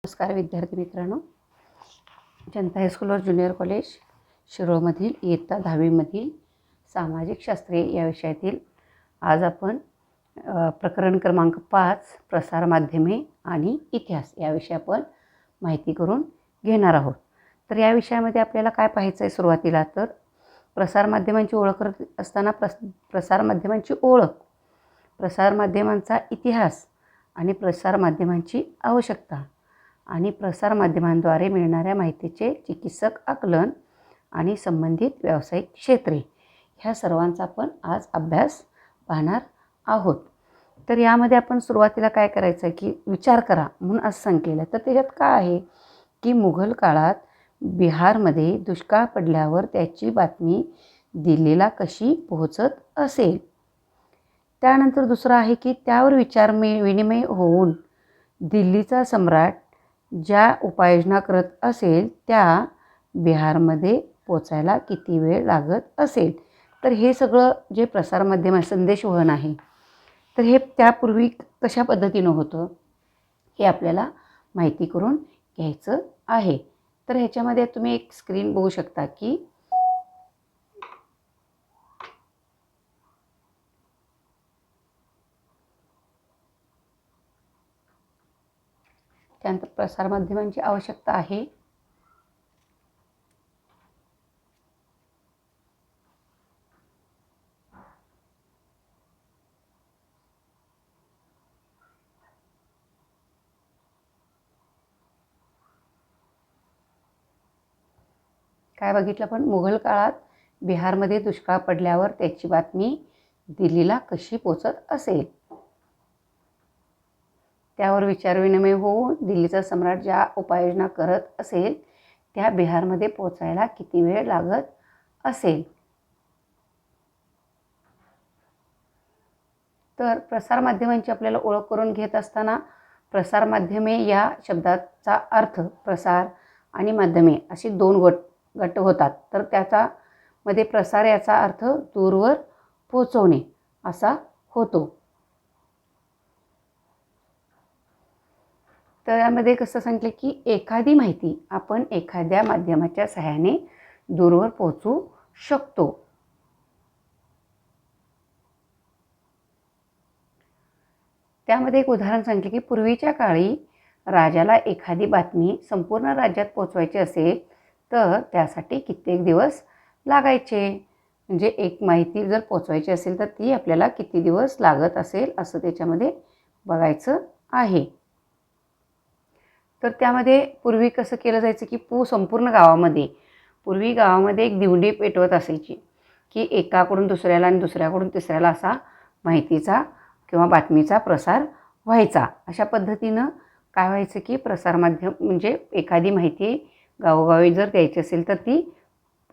नमस्कार विद्यार्थी मित्रांनो, जनता हायस्कूल व ज्युनियर कॉलेज शिरोळमधील इयत्ता 10वीमधील सामाजिक शास्त्रे या विषयातील आज आपण प्रकरण क्रमांक 5 प्रसारमाध्यमे आणि इतिहास या विषयी आपण माहिती करून घेणार आहोत. तर या विषयामध्ये आपल्याला काय पाहायचं आहे सुरुवातीला, तर प्रसारमाध्यमांची ओळख करत असताना प्रसारमाध्यमांची ओळख, प्रसारमाध्यमांचा इतिहास आणि प्रसारमाध्यमांची आवश्यकता आणि प्रसारमाध्यमांद्वारे मिळणाऱ्या माहितीचे चिकित्सक आकलन आणि संबंधित व्यावसायिक क्षेत्रे ह्या सर्वांचा आपण आज अभ्यास पाहणार आहोत. तर यामध्ये आपण सुरुवातीला काय करायचं आहे की विचार करा म्हणून असं सांगितलेलं आहे. तर त्याच्यात काय आहे की मुघल काळात बिहारमध्ये दुष्काळ पडल्यावर त्याची बातमी दिल्लीला कशी पोहोचत असेल. त्यानंतर दुसरं आहे की त्यावर विनिमय होऊन दिल्लीचा सम्राट ज्या उपाययोजना करत असेल त्या बिहारमध्ये पोचायला किती वेळ लागत असेल. तर हे सगळं जे प्रसारमाध्यम संदेशवहन आहे तर हे त्यापूर्वी कशा पद्धतीनं होतं हे आपल्याला माहिती करून घ्यायचं आहे. तर ह्याच्यामध्ये तुम्ही एक स्क्रीन बघू शकता की त्यानंतर प्रसारमाध्यमांची आवश्यकता आहे. काय बघितलं पण मुघल काळात बिहारमध्ये दुष्काळ पडल्यावर त्याची बातमी दिल्लीला कशी पोचत असेल. त्यावर विचारविनिमय होऊन दिल्लीचा सम्राट ज्या उपाययोजना करत असेल त्या बिहारमध्ये पोचायला किती वेळ लागत असेल. तर प्रसारमाध्यमांची आपल्याला ओळख करून घेत असताना प्रसारमाध्यमे या शब्दाचा अर्थ प्रसार आणि माध्यमे अशी दोन गट होतात. तर त्याच्यामध्ये प्रसार याचा अर्थ दूरवर पोहोचवणे असा होतो. तर यामध्ये कसं सांगितलं की एखादी माहिती आपण एखाद्या माध्यमाच्या सहाय्याने दूरवर पोहोचू शकतो. त्यामध्ये एक उदाहरण सांगितले की पूर्वीच्या काळी राजाला एखादी बातमी संपूर्ण राज्यात पोहोचवायची असेल तर त्यासाठी कित्येक दिवस लागायचे. म्हणजे एक माहिती जर पोहोचवायची असेल तर ती आपल्याला किती दिवस लागत असेल असं त्याच्यामध्ये बघायचं आहे. तर त्यामध्ये पूर्वी कसं केलं जायचं की संपूर्ण पूर्वी गावामध्ये एक दिवडी पेटवत असायची की एकाकडून दुसऱ्याला आणि दुसऱ्याकडून तिसऱ्याला असा माहितीचा किंवा बातमीचा प्रसार व्हायचा. अशा पद्धतीनं काय व्हायचं की प्रसारमाध्यम म्हणजे एखादी माहिती गावोगावी जर द्यायची असेल तर ती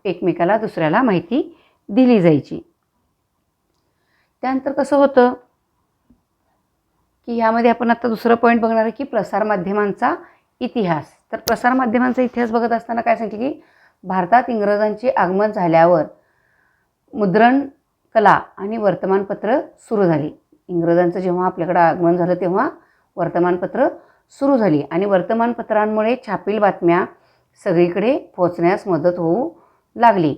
एकमेकाला दुसऱ्याला माहिती दिली जायची. त्यानंतर कसं होतं की ह्यामध्ये आपण आता दुसरं पॉईंट बघणार आहे की प्रसारमाध्यमांचा इतिहास. तर प्रसारमाध्यमांचा इतिहास बघत असताना काय सांगितलं की भारतात इंग्रजांचे आगमन झाल्यावर मुद्रण कला आणि वर्तमानपत्र सुरू झाली. इंग्रजांचं जेव्हा आपल्याकडे आगमन झालं तेव्हा वर्तमानपत्र सुरू झाली आणि वर्तमानपत्रांमुळे छापील बातम्या सगळीकडे पोहोचण्यास मदत होऊ लागली.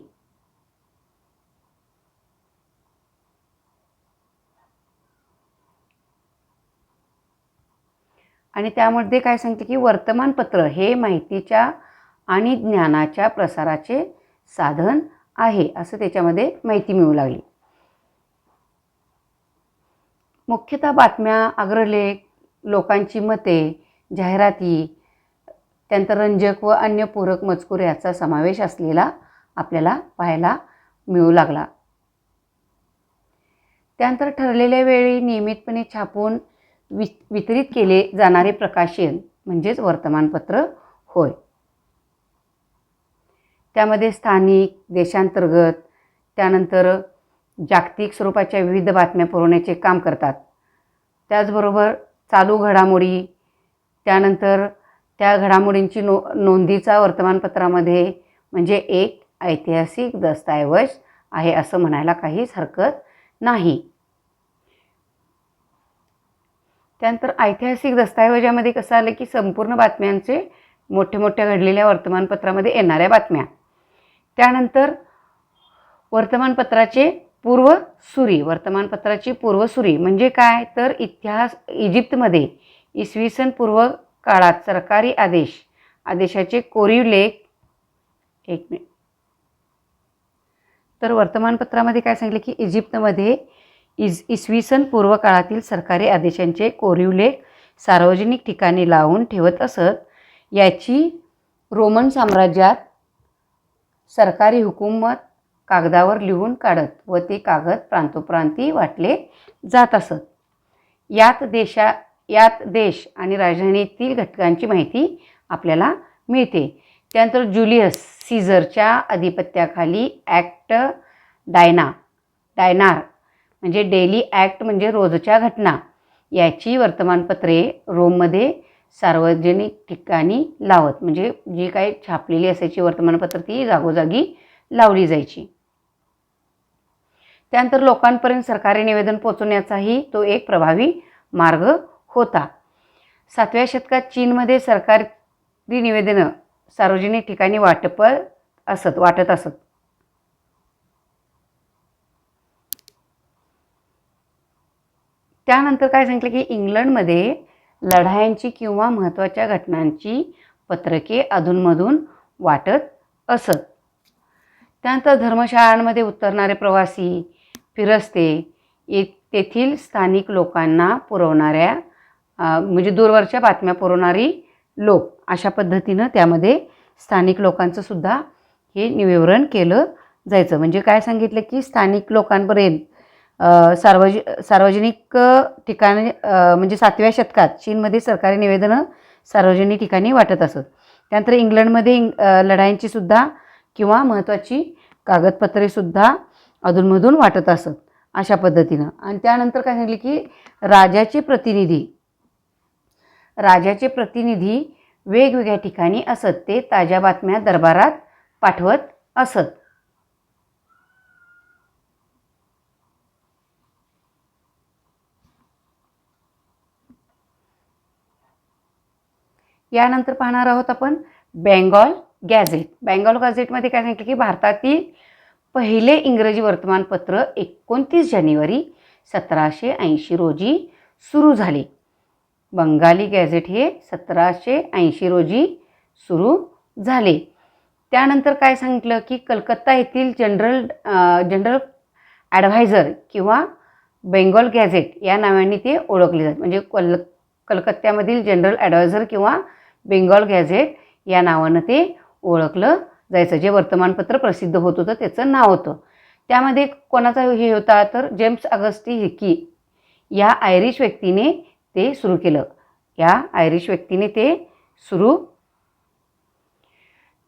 आणि त्यामध्ये काय सांगते की वर्तमानपत्र हे माहितीच्या आणि ज्ञानाच्या प्रसाराचे साधन आहे असं त्याच्यामध्ये माहिती मिळू लागली. मुख्यतः बातम्या, अग्रलेख, लोकांची मते, जाहिराती, त्यानंतर रंजक व अन्य पूरक मजकूर याचा समावेश असलेला आपल्याला पाहायला मिळू लागला. त्यानंतर ठरलेल्या वेळी नियमितपणे छापून वितरित केले जाणारे प्रकाशन म्हणजेच वर्तमानपत्र होय. त्यामध्ये स्थानिक, देशांतर्गत, त्यानंतर जागतिक स्वरूपाच्या विविध बातम्या पुरवण्याचे काम करतात. त्याचबरोबर चालू घडामोडी, त्यानंतर त्या घडामोडींची नोंदीचा वर्तमानपत्रामध्ये म्हणजे एक ऐतिहासिक दस्तऐवज आहे असं म्हणायला काहीच हरकत नाही. त्यानंतर ऐतिहासिक दस्तऐवजामध्ये कसं आलं की संपूर्ण बातम्यांचे मोठ्या घडलेल्या वर्तमानपत्रामध्ये येणाऱ्या बातम्या. त्यानंतर वर्तमानपत्राची पूर्वसुरी म्हणजे काय तर इतिहास इजिप्तमध्ये इसवी सन पूर्व काळात सरकारी आदेशाचे कोरीव लेख. एक मिनिट. तर वर्तमानपत्रामध्ये काय सांगितले की इजिप्तमध्ये इसवी सन पूर्व काळातील सरकारी आदेशांचे कोरीव लेख सार्वजनिक ठिकाणी लावून ठेवत असत. याची रोमन साम्राज्यात सरकारी हुकूमत कागदावर लिहून काढत व ते कागद प्रांतोप्रांती वाटले जात असत. यात देश आणि राजधानीतील घटकांची माहिती आपल्याला मिळते. त्यानंतर जुलियस सीझरच्या अधिपत्याखाली ॲक्ट डायनार म्हणजे डेली ॲक्ट म्हणजे रोजच्या घटना याची वर्तमानपत्रे रोममध्ये सार्वजनिक ठिकाणी लावत. म्हणजे जी काही छापलेली असायची वर्तमानपत्र ती जागोजागी लावली जायची. त्यानंतर लोकांपर्यंत सरकारी निवेदन पोहोचवण्याचाही तो एक प्रभावी मार्ग होता. 7व्या शतकात चीनमध्ये सरकारी निवेदनं सार्वजनिक ठिकाणी वाटत असत. त्यानंतर काय सांगितलं की इंग्लंडमध्ये लढायांची किंवा महत्त्वाच्या घटनांची पत्रके अधूनमधून वाटत असत. त्यानंतर धर्मशाळांमध्ये उतरणारे प्रवासी, फिरस्ते, तेथील स्थानिक लोकांना पुरवणाऱ्या म्हणजे दूरवरच्या बातम्या पुरवणारी लोक अशा पद्धतीनं त्यामध्ये स्थानिक लोकांचं सुद्धा हे विवरण केलं जायचं. म्हणजे काय सांगितलं की स्थानिक लोकांपर्यंत सार्वजनिक ठिकाणी म्हणजे 7व्या शतकात चीनमध्ये सरकारी निवेदनं सार्वजनिक ठिकाणी वाटत असत. त्यानंतर इंग्लंडमध्ये लढायांची सुद्धा किंवा महत्त्वाची कागदपत्रेसुद्धा अधूनमधून वाटत असत अशा पद्धतीनं. आणि त्यानंतर काय सांगितलं की राजाचे प्रतिनिधी वेगवेगळ्या ठिकाणी असत. ते ताज्या बातम्या दरबारात पाठवत असत. यानंतर पाहणार आहोत आपण बेंगॉल गॅझेट. बेंगॉल गॅझेटमध्ये काय सांगितलं की भारतातील पहिले इंग्रजी वर्तमानपत्र 29 जानेवारी 1780 रोजी सुरू झाले. बंगाली गॅझेट हे 1780 रोजी सुरू झाले. त्यानंतर काय सांगितलं की कलकत्ता येथील जनरल ॲडव्हायझर किंवा बेंगॉल गॅझेट या नावाने ते ओळखले जातात. म्हणजे कलकत्त्यामधील जनरल ॲडव्हायझर किंवा बेंगॉल गॅझेट या नावानं ते ओळखलं जायचं. जे वर्तमानपत्र प्रसिद्ध होत होतं त्याचं नाव होतं. त्यामध्ये कोणाचा हे होता तर जेम्स ऑगस्टी हिकी या आयरिश व्यक्तीने ते सुरू केलं.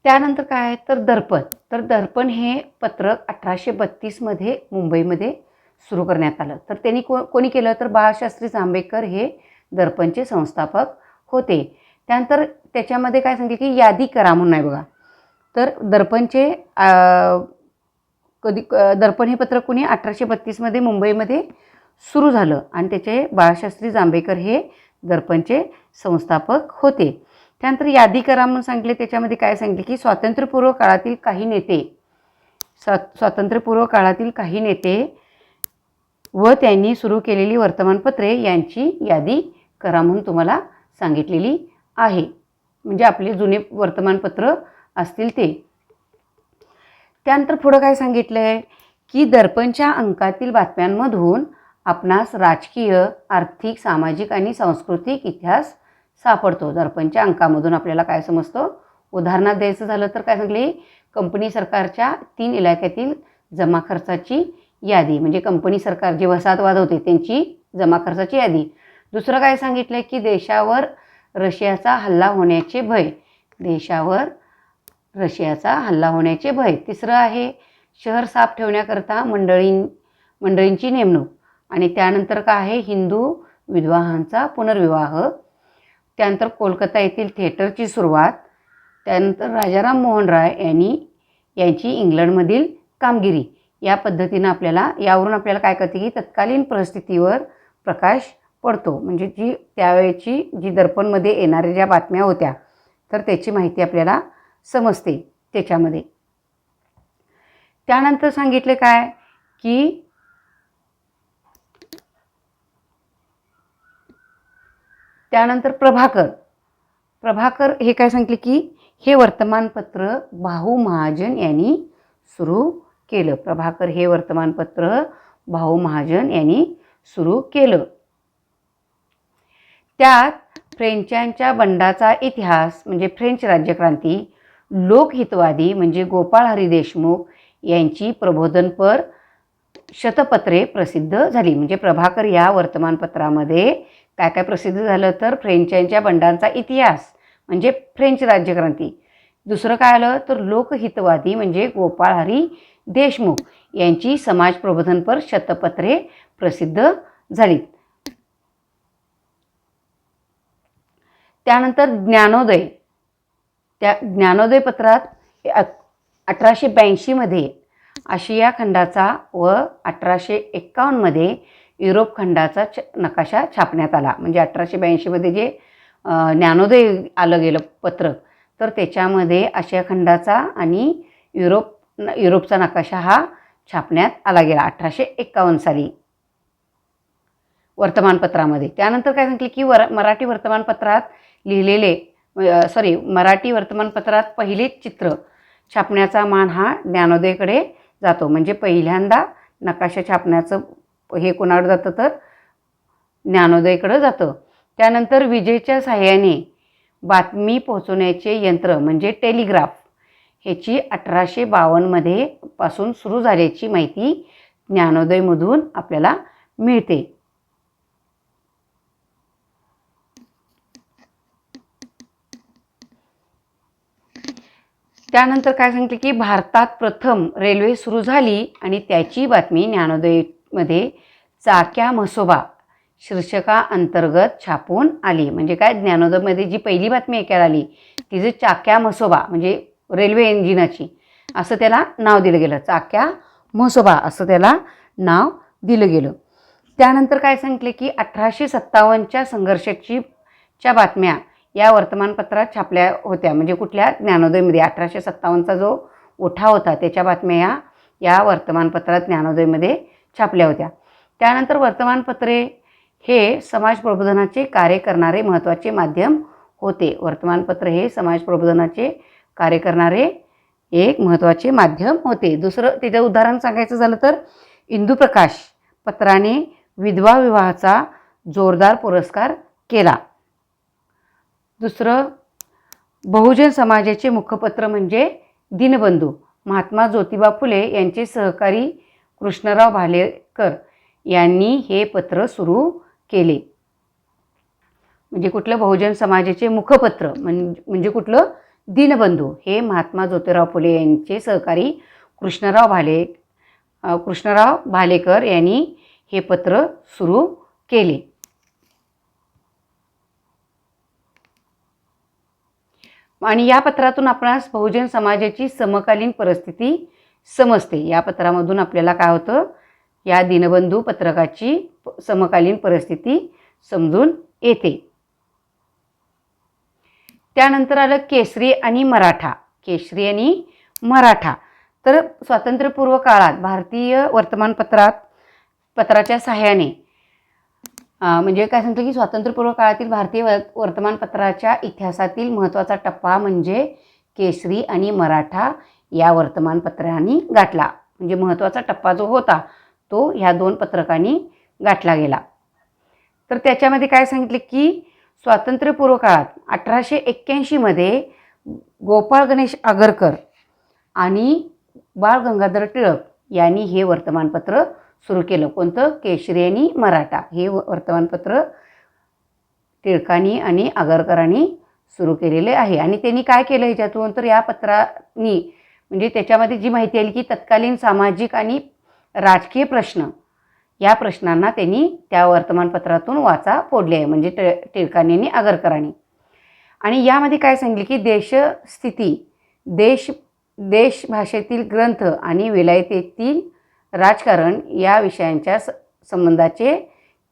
त्यानंतर काय तर दर्पण हे पत्रक 1832मध्ये मुंबईमध्ये सुरू करण्यात आलं. तर त्यांनी कोणी केलं तर बाळशास्त्री जांभेकर हे दर्पणचे संस्थापक होते. त्यानंतर त्याच्यामध्ये काय सांगितलं की यादी करा म्हणून आहे बघा. तर दर्पण हे पत्रक कोणी 1832मध्ये मुंबईमध्ये सुरू झालं आणि त्याचे बाळशास्त्री जांभेकर हे दर्पणचे संस्थापक होते. त्यानंतर यादी करा म्हणून सांगितले. त्याच्यामध्ये काय सांगितले की स्वातंत्र्यपूर्व काळातील काही नेते व त्यांनी सुरू केलेली वर्तमानपत्रे यांची यादी करा म्हणून तुम्हाला सांगितलेली आहे. म्हणजे आपले जुने वर्तमानपत्र असतील ते. त्यानंतर पुढं काय सांगितलं आहे की दर्पणच्या अंकातील बातम्यांमधून आपणास राजकीय, आर्थिक, सामाजिक आणि सांस्कृतिक इतिहास सापडतो. दर्पणच्या अंकामधून आपल्याला काय समजतं. उदाहरणार्थ द्यायचं झालं तर काय सांगले कंपनी सरकारच्या 3 इलाक्यातील जमा खर्चाची यादी. म्हणजे कंपनी सरकार जे वसाहतवाद होते त्यांची जमा खर्चाची यादी. दुसरं काय सांगितलं की देशावर रशियाचा हल्ला होण्याचे भय. तिसरं आहे शहर साफ ठेवण्याकरता मंडळींची नेमणूक. आणि त्यानंतर काय आहे हिंदू विधवांचा पुनर्विवाह. त्यानंतर कोलकाता येथील थिएटरची सुरुवात. त्यानंतर राजाराम मोहन राय यांची इंग्लंडमधील कामगिरी. या पद्धतीनं यावरून आपल्याला काय कळते की तत्कालीन परिस्थितीवर प्रकाश पडतो. म्हणजे जी त्यावेळेची जी दर्पणमध्ये येणाऱ्या ज्या बातम्या होत्या तर त्याची माहिती आपल्याला समजते त्याच्यामध्ये. त्यानंतर सांगितले काय की त्यानंतर प्रभाकर हे काय सांगितले की हे वर्तमानपत्र भाऊ महाजन यांनी सुरू केलं. प्रभाकर हे वर्तमानपत्र भाऊ महाजन यांनी सुरू केलं. त्यात फ्रेंचांच्या बंडाचा इतिहास म्हणजे फ्रेंच राज्यक्रांती, लोकहितवादी म्हणजे गोपाळ हरी देशमुख यांची प्रबोधनपर शतपत्रे प्रसिद्ध झाली. म्हणजे प्रभाकर या वर्तमानपत्रामध्ये काय काय प्रसिद्ध झालं तर फ्रेंचांच्या बंडांचा इतिहास म्हणजे फ्रेंच राज्यक्रांती, दुसरं काय आलं तर लोकहितवादी म्हणजे गोपाळ हरी देशमुख यांची समाज प्रबोधनपर शतपत्रे प्रसिद्ध झाली. त्यानंतर ज्ञानोदय, त्या ज्ञानोदय पत्रात 1882 आशिया खंडाचा व 1851 युरोप खंडाचा नकाशा छापण्यात आला. म्हणजे 1882 जे ज्ञानोदय आलं गेलं पत्र तर त्याच्यामध्ये आशिया खंडाचा आणि युरोपचा नकाशा हा छापण्यात आला गेला 1851 साली वर्तमानपत्रामध्ये. त्यानंतर काय सांगितले की मराठी वर्तमानपत्रात मराठी वर्तमानपत्रात पहिलेच चित्र छापण्याचा मान हा ज्ञानोदयकडे जातो. म्हणजे पहिल्यांदा नकाशा छापण्याचं हे कोणाकडे जातं तर ज्ञानोदयकडे जातं. त्यानंतर विजेच्या साहाय्याने बातमी पोहोचवण्याचे यंत्र म्हणजे टेलिग्राफ ह्याची 1852 पासून सुरू झाल्याची माहिती ज्ञानोदयमधून आपल्याला मिळते. त्यानंतर काय सांगितले की भारतात प्रथम रेल्वे सुरू झाली आणि त्याची बातमी ज्ञानोदयमध्ये चाक्या म्हसोबा शीर्षका अंतर्गत छापून आली. म्हणजे काय ज्ञानोदयमध्ये जी पहिली बातमी ऐकायला आली तिचे चाक्या म्हसोबा म्हणजे रेल्वे इंजिनाची असं त्याला नाव दिलं गेलं. चाक्या म्हसोबा असं त्याला नाव दिलं गेलं. त्यानंतर काय सांगितले की 1857च्या संघर्षाच्या बातम्या या वर्तमानपत्रात छापल्या होत्या. म्हणजे कुठल्या ज्ञानोदयमध्ये 1857चा जो उठाव होता त्याच्या बातम्या या वर्तमानपत्रात ज्ञानोदयमध्ये छापल्या होत्या. त्यानंतर वर्तमानपत्रे हे समाज प्रबोधनाचे कार्य करणारे महत्त्वाचे माध्यम होते. वर्तमानपत्र हे समाज प्रबोधनाचे कार्य करणारे एक महत्त्वाचे माध्यम होते. दुसरं त्याचं उदाहरण सांगायचं झालं तर इंदुप्रकाश पत्राने विधवा विवाहाचा जोरदार पुरस्कार केला. दुसरं बहुजन समाजाचे मुखपत्र म्हणजे दिनबंधू महात्मा ज्योतिबा फुले यांचे सहकारी कृष्णराव भालेकर यांनी हे पत्र सुरू केले. म्हणजे कुठलं बहुजन समाजाचे मुखपत्र म्हणजे कुठलं दिनबंधू हे महात्मा ज्योतिराव फुले यांचे सहकारी कृष्णराव भालेकर यांनी हे पत्र सुरू केले. आणि या पत्रातून आपणास बहुजन समाजाची समकालीन परिस्थिती समजते. या पत्रामधून आपल्याला काय होतं या दिनबंधू पत्रकाची समकालीन परिस्थिती समजून येते. त्यानंतर आलं केसरी आणि मराठा. तर स्वातंत्र्यपूर्व काळात भारतीय पत्राच्या सहाय्याने म्हणजे काय सांगतो की स्वातंत्र्यपूर्व काळातील भारतीय वर्तमानपत्राच्या इतिहासातील महत्त्वाचा टप्पा म्हणजे केसरी आणि मराठा या वर्तमानपत्रांनी गाठला. म्हणजे महत्त्वाचा टप्पा जो होता तो ह्या दोन पत्रकांनी गाठला गेला. तर त्याच्यामध्ये काय सांगितले की स्वातंत्र्यपूर्व काळात 1881 गोपाळ गणेश आगरकर आणि बाळ गंगाधर टिळक यांनी हे वर्तमानपत्र सुरू केलं. कोणतं केसरी आणि मराठा हे वर्तमानपत्र टिळकांनी आणि आगरकरांनी सुरू केलेले आहे. आणि त्यांनी काय केलं ह्याच्यातून तर या पत्रांनी म्हणजे त्याच्यामध्ये जी माहिती आली की तत्कालीन सामाजिक आणि राजकीय प्रश्न या प्रश्नांना त्यांनी त्या वर्तमानपत्रातून वाचा फोडले आहे. म्हणजे टिळकांनी आणि आगरकरांनी. आणि यामध्ये काय सांगितले की देशस्थिती देश भाषेतील ग्रंथ आणि विलायतेतील राजकारण या विषयांच्या संबंधाचे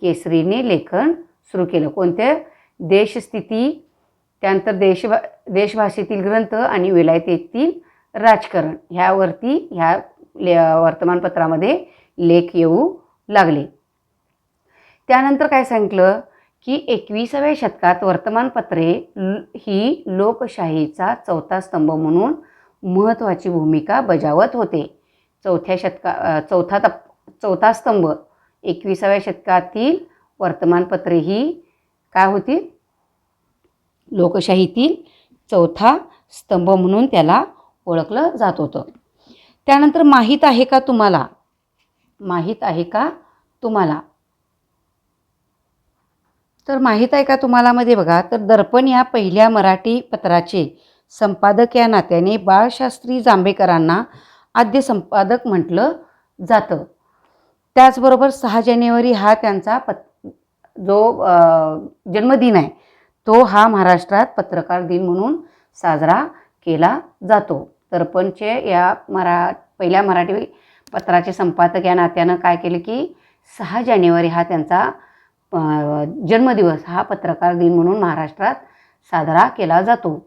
केसरीने लेखन सुरू केलं. कोणत्या? देशस्थिती, त्यानंतर देशभाषेतील ग्रंथ आणि विलायतेतील राजकारण ह्यावरती ह्या वर्तमानपत्रामध्ये लेख येऊ लागले. त्यानंतर काय सांगितलं की 21व्या शतकात वर्तमानपत्रे ही लोकशाहीचा चौथा स्तंभ म्हणून महत्त्वाची भूमिका बजावत होते. चौथा स्तंभ 21व्या शतकातील वर्तमानपत्रे ही काय होती? लोकशाहीतील चौथा स्तंभ म्हणून त्याला ओळखलं जात होतं. त्यानंतर माहीत आहे का तुम्हाला? माहीत आहे का तुम्हाला? तर माहीत आहे का तुम्हाला मध्ये बघा, तर दर्पण या पहिल्या मराठी पत्राचे संपादक या नात्याने बाळशास्त्री जांभेकरांना आद्य संपादक म्हटलं जातं. त्याचबरोबर 6 जानेवारी हा त्यांचा जो जन्मदिन आहे तो हा महाराष्ट्रात पत्रकार दिन म्हणून साजरा केला जातो. दर्पणचे या पहिल्या मराठी पत्राचे संपादक या नात्यानं काय केलं की 6 जानेवारी हा त्यांचा जन्मदिवस हा पत्रकार दिन म्हणून महाराष्ट्रात साजरा केला जातो.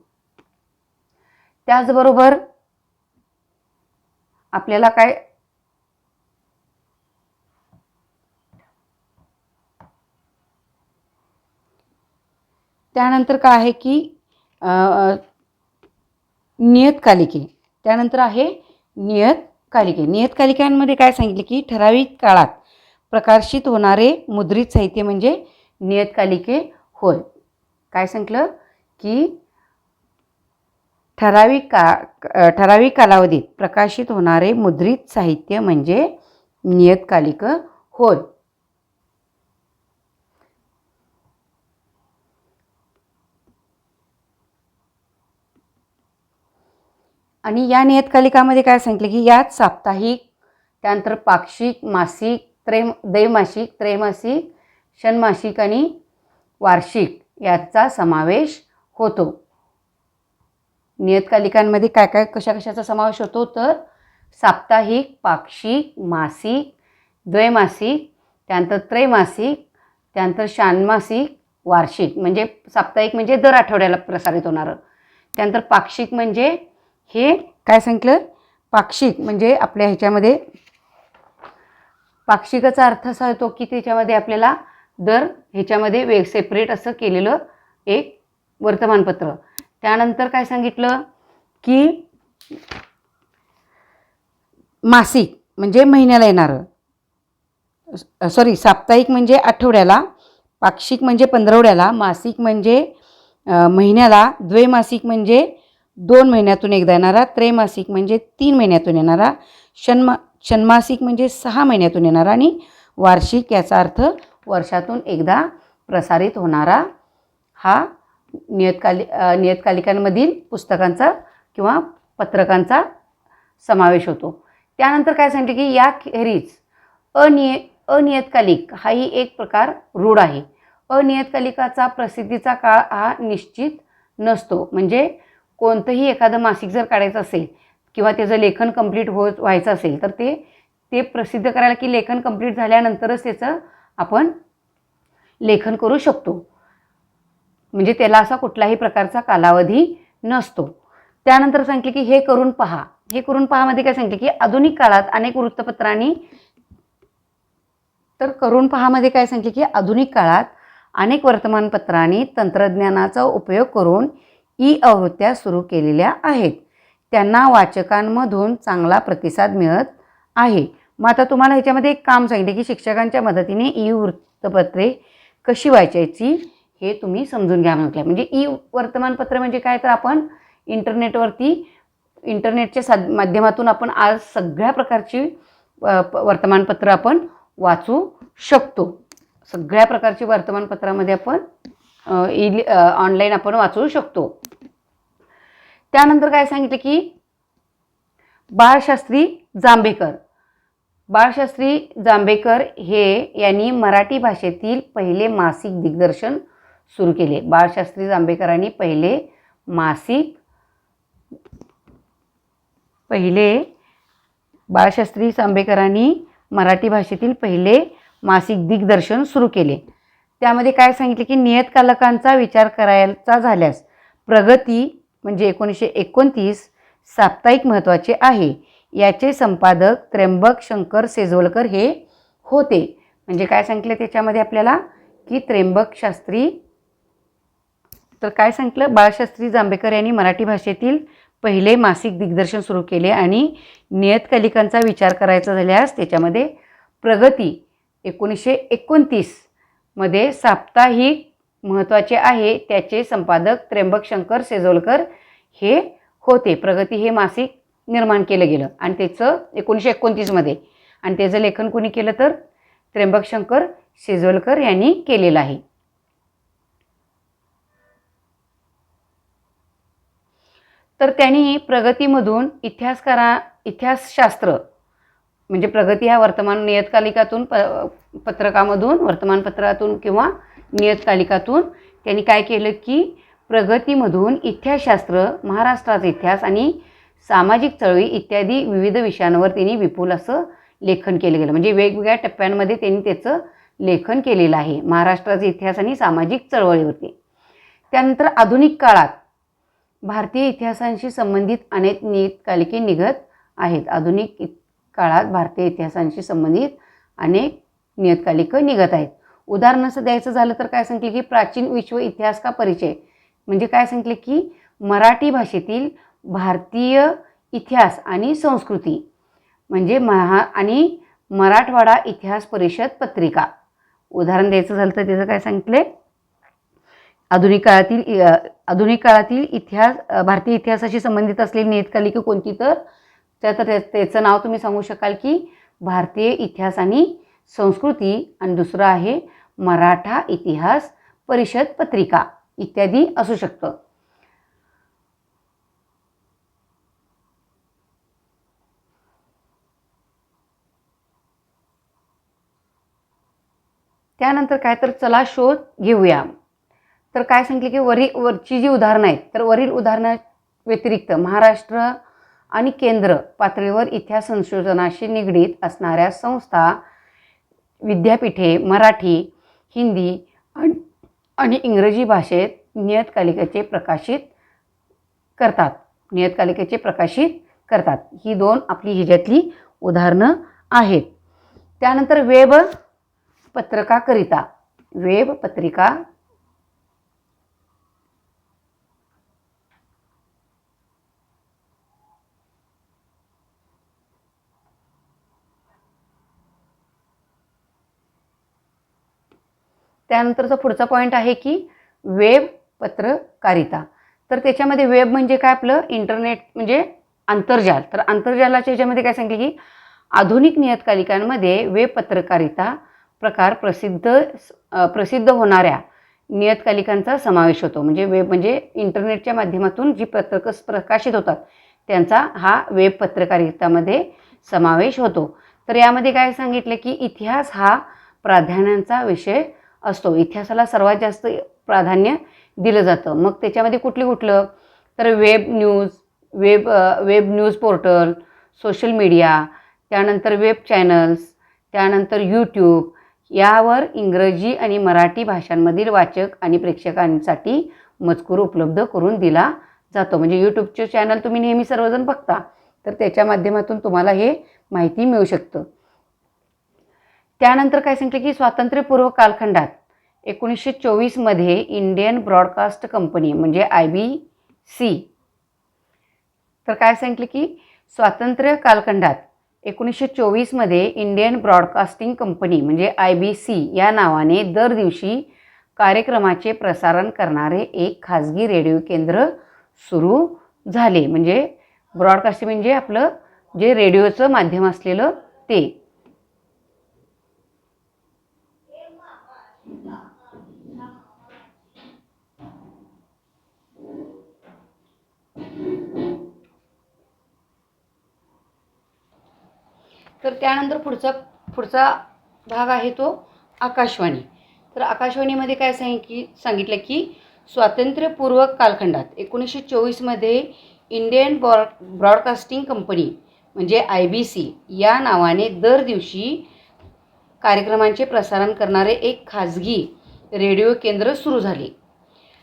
त्याचबरोबर आपल्याला काय त्यानंतर काय आहे की नियतकालिके. त्यानंतर आहे नियतकालिके. नियतकालिकांमध्ये काय सांगितले की ठराविक काळात प्रकाशित होणारे मुद्रित साहित्य म्हणजे नियतकालिके होय. काय सांगितलं की ठराविक कालावधीत प्रकाशित होणारे मुद्रित साहित्य म्हणजे नियतकालिक होय. आणि या नियतकालिकामध्ये काय सांगितलं की यात साप्ताहिक, त्यानंतर पाक्षिक, मासिक, दैमासिक, त्रैमासिक, षण्मासिक आणि वार्षिक याचा समावेश होतो. नियतकालिकांमध्ये काय काय कशाचा समावेश होतो? तर साप्ताहिक, पाक्षिक, मासिक, द्वैमासिक, त्यानंतर त्रैमासिक, त्यानंतर षाण्मासिक, वार्षिक. म्हणजे साप्ताहिक म्हणजे दर आठवड्याला प्रसारित होणारं. त्यानंतर पाक्षिक म्हणजे हे काय सांगितलं? पाक्षिक म्हणजे आपल्या ह्याच्यामध्ये पाक्षिकाचा अर्थ असा होतो की त्याच्यामध्ये आपल्याला दर ह्याच्यामध्ये सेपरेट असं केलेलं एक वर्तमानपत्र. त्यानंतर काय सांगितलं की मासिक म्हणजे महिन्याला येणारं, साप्ताहिक म्हणजे आठवड्याला, पाक्षिक म्हणजे पंधरवड्याला, मासिक म्हणजे महिन्याला, द्वैमासिक म्हणजे 2 महिन्यातून एकदा येणारा, त्रैमासिक म्हणजे 3 महिन्यातून येणारा, षण्मासिक म्हणजे 6 महिन्यातून येणारा आणि वार्षिक याचा अर्थ वर्षातून एकदा प्रसारित होणारा हा नियतकालिकांमधील पुस्तकांचा किंवा पत्रकांचा समावेश होतो. त्यानंतर काय सांगितलं की याखेरीज अनियतकालिक हाही एक प्रकार रूढ आहे. अनियतकालिकाचा प्रसिद्धीचा काळ हा निश्चित नसतो. म्हणजे कोणतंही एखादं मासिक जर काढायचं असेल किंवा त्याचं लेखन कंप्लीट व्हायचं असेल तर ते प्रसिद्ध करायला की लेखन कंप्लीट झाल्यानंतरच त्याचं आपण लेखन करू शकतो. म्हणजे त्याला असा कुठलाही प्रकारचा कालावधी नसतो. त्यानंतर सांगितले की हे करून पहा. हे करून पहामध्ये काय सांगितले की आधुनिक काळात अनेक वृत्तपत्रांनी काय सांगितले की आधुनिक काळात अनेक वर्तमानपत्रांनी तंत्रज्ञानाचा उपयोग करून ई-आवृत्त्या सुरू केलेल्या आहेत. त्यांना वाचकांमधून चांगला प्रतिसाद मिळत आहे. मग आता तुम्हाला ह्याच्यामध्ये एक काम सांगितले की शिक्षकांच्या मदतीने ई-वृत्तपत्रे कशी वाचायची हे तुम्ही समजून घ्या म्हटलं. म्हणजे वर्तमानपत्र म्हणजे काय, तर आपण इंटरनेटच्या माध्यमातून आपण आज सगळ्या प्रकारची वर्तमानपत्र आपण वाचू शकतो. सगळ्या प्रकारची वर्तमानपत्रामध्ये आपण ऑनलाईन आपण वाचू शकतो. त्यानंतर काय सांगितलं की बाळशास्त्री जांभेकर यांनी मराठी भाषेतील पहिले मासिक दिग्दर्शन सुरू केले. बाळशास्त्री जांभेकरांनी बाळशास्त्री जांभेकरांनी मराठी भाषेतील पहिले मासिक दिग्दर्शन सुरू केले. त्यामध्ये काय सांगितले की नियतकालिकांचा विचार करायचा झाल्यास प्रगती म्हणजे 1929 साप्ताहिक महत्त्वाचे आहे. याचे संपादक त्र्यंबक शंकर सेजवलकर हे होते. म्हणजे काय सांगितलं त्याच्यामध्ये आपल्याला की त्र्यंबक शास्त्री, तर काय सांगितलं, बाळशास्त्री जांभेकर यांनी मराठी भाषेतील पहिले मासिक दिग्दर्शन सुरू केले आणि नियतकालिकांचा विचार करायचा झाल्यास त्याच्यामध्ये प्रगती 1929 मध्ये साप्ताहिक महत्त्वाचे आहे. त्याचे संपादक त्र्यंबक शंकर सेजवलकर हे होते. प्रगती हे मासिक निर्माण केलं गेलं आणि त्याचं 1929 मध्ये, आणि त्याचं लेखन कोणी केलं तर त्र्यंबक शंकर सेजवलकर यांनी केलेलं आहे. तर त्यांनी प्रगतीमधून इतिहासशास्त्र म्हणजे प्रगती ह्या वर्तमान नियतकालिकातून पत्रकामधून, वर्तमानपत्रातून किंवा नियतकालिकातून त्यांनी काय केलं की प्रगतीमधून इतिहासशास्त्र, महाराष्ट्राचा इतिहास आणि सामाजिक चळवळी इत्यादी विविध विषयांवर त्यांनी विपुल असं लेखन केलं गेलं. म्हणजे वेगवेगळ्या टप्प्यांमध्ये त्यांनी त्याचं लेखन केलेलं आहे महाराष्ट्राचा इतिहास आणि सामाजिक चळवळीवरती. त्यानंतर आधुनिक काळात भारतीय इतिहासांशी संबंधित अनेक नियतकालिके निघत आहेत. आधुनिक काळात भारतीय इतिहासांशी संबंधित अनेक नियतकालिकं निघत आहेत. उदाहरण असं द्यायचं झालं तर काय सांगितले की प्राचीन विश्व इतिहास का परिचय, म्हणजे काय सांगितले की मराठी भाषेतील भारतीय इतिहास आणि संस्कृती म्हणजे आणि मराठवाडा इतिहास परिषद पत्रिका. उदाहरण द्यायचं झालं तर त्याचं काय सांगितले, आधुनिक काळातील इतिहास, भारतीय इतिहासाशी संबंधित असलेली नियतकालिके कोणती, तर त्याचं नाव तुम्ही सांगू शकाल की भारतीय इतिहास आणि संस्कृती, आणि दुसरं आहे मराठा इतिहास परिषद पत्रिका इत्यादी असू शकतं. त्यानंतर काय तर चला शोध घेऊया. तर काय सांगितले की वरची जी उदाहरणं आहेत तर वरील उदाहरणा व्यतिरिक्त महाराष्ट्र आणि केंद्र पातळीवर इतिहास संशोधनाशी निगडीत असणाऱ्या संस्था, विद्यापीठे मराठी, हिंदी आणि इंग्रजी भाषेत नियतकालिकेचे प्रकाशित करतात. ही दोन आपली ह्याच्यातली उदाहरणं आहेत. त्यानंतर वेब पत्रकारिता. त्यानंतरचा पुढचा पॉईंट आहे की वेब पत्रकारिता. तर त्याच्यामध्ये वेब म्हणजे काय, आपलं इंटरनेट म्हणजे आंतरजाल. तर आंतरजालाच्या ह्याच्यामध्ये काय सांगितले की आधुनिक नियतकालिकांमध्ये वेब पत्रकारिता प्रकार प्रसिद्ध होणाऱ्या नियतकालिकांचा समावेश होतो. म्हणजे वेब म्हणजे इंटरनेटच्या माध्यमातून जी पत्रकं प्रकाशित होतात त्यांचा हा वेब पत्रकारितामध्ये समावेश होतो. तर यामध्ये काय सांगितलं की इतिहास हा प्राधान्यांचा विषय असतो. इतिहासाला सर्वात जास्त प्राधान्य दिलं जातं. मग त्याच्यामध्ये कुठलं तर web news portal, social media, त्यानंतर वेब चॅनल्स, त्यानंतर यूट्यूब यावर इंग्रजी आणि मराठी भाषांमधील वाचक आणि प्रेक्षकांसाठी मजकूर उपलब्ध करून दिला जातो. म्हणजे यूट्यूबचे चॅनल तुम्ही नेहमी सर्वजण बघता तर त्याच्या माध्यमातून तुम्हाला हे माहिती मिळू शकतं. त्यानंतर काय सांगितलं की स्वातंत्र्यपूर्व कालखंडात 1924 मध्ये इंडियन ब्रॉडकास्ट कंपनी म्हणजे IBC. तर काय सांगितलं की स्वातंत्र्य कालखंडात 1924 मध्ये इंडियन ब्रॉडकास्टिंग कंपनी म्हणजे IBC या नावाने दर दिवशी कार्यक्रमाचे प्रसारण करणारे एक खाजगी रेडिओ केंद्र सुरू झाले. म्हणजे ब्रॉडकास्टिंग म्हणजे आपलं जे रेडिओचं माध्यम असलेलं ते. तर त्यानंतर पुढचा भाग आहे तो आकाशवाणी. तर आकाशवाणीमध्ये काय सांगितलं की स्वातंत्र्यपूर्व कालखंडात 1924 मध्ये इंडियन ब्रॉडकास्टिंग कंपनी म्हणजे IBC या नावाने दर दिवशी कार्यक्रमांचे प्रसारण करणारे एक खाजगी रेडिओ केंद्र सुरू झाले.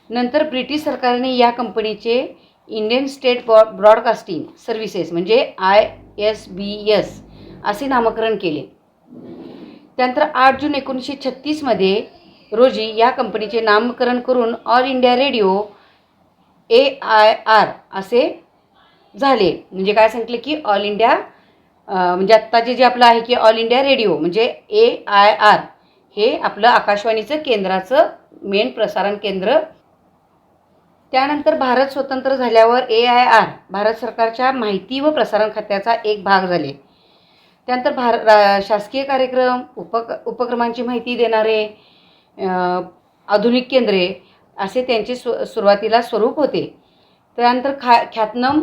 नंतर ब्रिटिश सरकारने या कंपनीचे इंडियन स्टेट ब्रॉडकास्टिंग सर्व्हिसेस म्हणजे ISBS असे नामकरण केले. त्यानंतर 8 जून 1936 रोजी या कंपनीचे नामकरण करून ऑल इंडिया रेडिओ AIR असे झाले. म्हणजे काय सांगितले की ऑल इंडिया म्हणजे आत्ताचे जे आपलं आहे की ऑल इंडिया रेडिओ म्हणजे AIR हे आपलं आकाशवाणीचं केंद्राचं मेन प्रसारण केंद्र. त्यानंतर भारत स्वतंत्र झाल्यावर AIR भारत सरकारच्या माहिती व प्रसारण खात्याचा एक भाग झाले. त्यानंतर शासकीय कार्यक्रम उपक्रमांची माहिती देणारे आधुनिक केंद्रे असे त्यांचे सुरुवातीला स्वरूप होते. त्यानंतर ख्यातनाम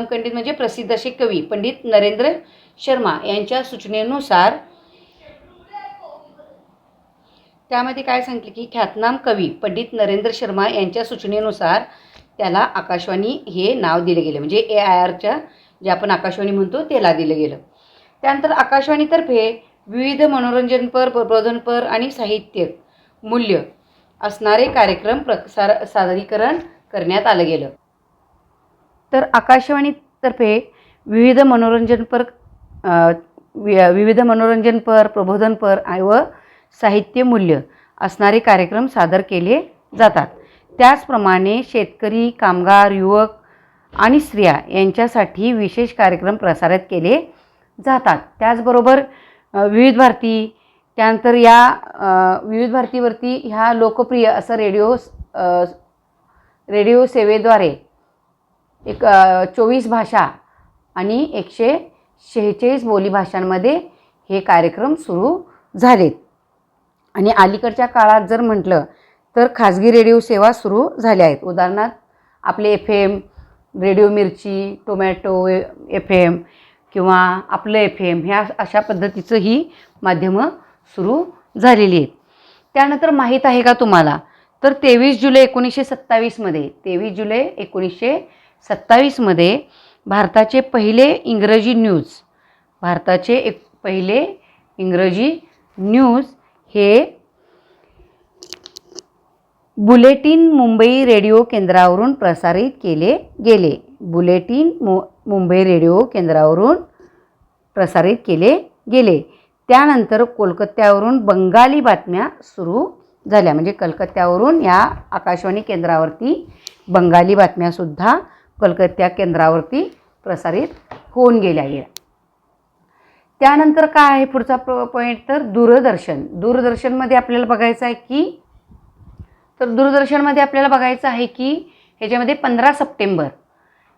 पंडित म्हणजे प्रसिद्ध असे कवी पंडित नरेंद्र शर्मा यांच्या सूचनेनुसार त्यामध्ये काय सांगितले की ख्यातनाम कवी पंडित नरेंद्र शर्मा यांच्या सूचनेनुसार त्याला आकाशवाणी हे नाव दिले गेले. म्हणजे AIRच्या जे आपण आकाशवाणी म्हणतो त्याला दिलं गेलं. त्यानंतर आकाशवाणीतर्फे विविध मनोरंजनपर प्रबोधनपर आणि साहित्य मूल्य असणारे कार्यक्रम सादरीकरण करण्यात आलं गेलं. तर आकाशवाणीतर्फे विविध मनोरंजनपर प्रबोधनपर व साहित्य मूल्य असणारे कार्यक्रम सादर केले जातात. त्याचप्रमाणे शेतकरी, कामगार, युवक आणि स्त्रिया यांच्यासाठी विशेष कार्यक्रम प्रसारित केले जातात. त्याचबरोबर विविध भारती, त्यानंतर या विविध भारतीवरती ह्या लोकप्रिय असं रेडिओ सेवेद्वारे 24 भाषा आणि 146 बोलीभाषांमध्ये हे कार्यक्रम सुरू झालेत. आणि अलीकडच्या काळात जर म्हटलं तर खाजगी रेडिओ सेवा सुरू झाल्या आहेत. उदाहरणार्थ आपले FM, रेडिओ मिर्ची, टोमॅटो FM किंवा आपलं FM ह्या अशा पद्धतीचं ही माध्यमं सुरू झालेली आहेत. त्यानंतर माहीत आहे का तुम्हाला तर 23 जुलै 1927 भारताचे पहिले इंग्रजी न्यूज हे बुलेटिन मुंबई रेडिओ केंद्रावरून प्रसारित केले गेले. मुंबई रेडिओ केंद्रावरून प्रसारित केले गेले. त्यानंतर कोलकात्यावरून बंगाली बातम्या सुरू झाल्या. म्हणजे कलकत्त्यावरून या आकाशवाणी केंद्रावरती बंगाली बातम्यासुद्धा कलकत्ता केंद्रावरती प्रसारित होऊन गेल्या. त्यानंतर काय आहे पुढचा पॉईंट तर दूरदर्शनमध्ये आपल्याला बघायचं आहे की ह्याच्यामध्ये 15 सप्टेंबर